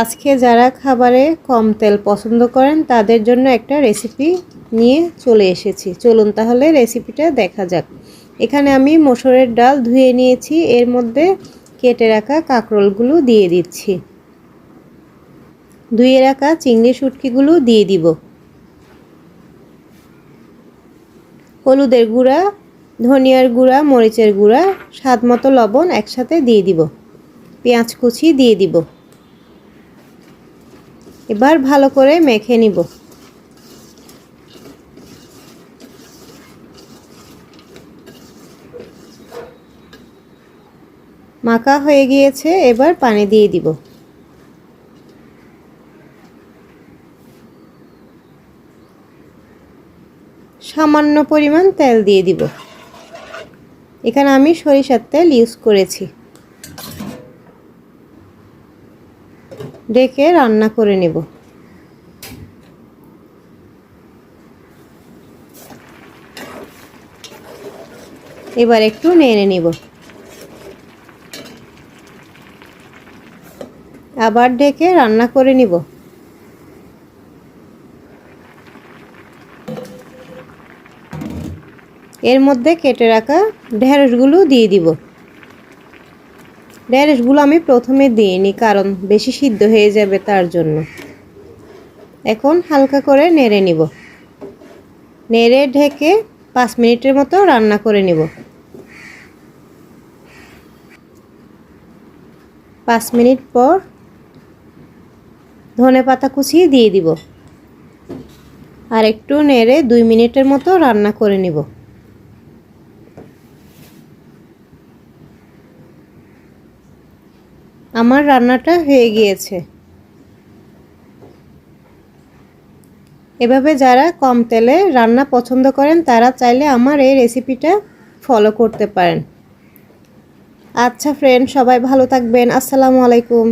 আজকে যারা খাবারে কম তেল পছন্দ করেন তাদের জন্য একটা রেসিপি নিয়ে চলে এসেছি। চলুন তাহলে রেসিপিটা দেখা যাক। এখানে আমি মসুরের ডাল ধুয়ে নিয়েছি, এর মধ্যে কেটে রাখা কাঁকরোলগুলো দিয়ে দিচ্ছি। ধুয়ে রাখা চিংড়ি শুটকিগুলো দিয়ে দিব। হলুদের গুঁড়া, ধনিয়ার গুঁড়া, মরিচের গুঁড়া, স্বাদ মতো লবণ একসাথে দিয়ে দিব। পেঁয়াজ কুচি দিয়ে দিব। এবার ভালো করে মেখে নিব। মাখা হয়ে গিয়েছে, এবার পানি দিয়ে দিব। সামান্য পরিমাণ তেল দিয়ে দিব। এখানে আমি সরিষার তেল ইউজ করেছি। ঢেকে রান্না করে নেব। এবার একটু নেড়ে নিব। আবার ঢেকে রান্না করে নিব। এর মধ্যে কেটে রাখা ঢেঁড়সগুলো দিয়ে দিব। ঢেঁড়সগুলো আমি প্রথমে দিইনি, কারণ বেশি সিদ্ধ হয়ে যাবে তার জন্য। এখন হালকা করে নেড়ে নিব। নেড়ে ঢেকে 5 মিনিটের মতো রান্না করে নিব। 5 মিনিট পর ধনেপাতা কুচি দিয়ে দিব। আর একটু নেড়ে 2 মিনিটের মতো রান্না করে নিব। আমার রান্নাটা হয়ে গিয়েছে। এভাবে যারা কম তেলে রান্না পছন্দ করেন তারা চাইলে আমার এই রেসিপিটা ফলো করতে পারেন। আচ্ছা ফ্রেন্ড, সবাই ভালো থাকবেন। আসসালামু আলাইকুম।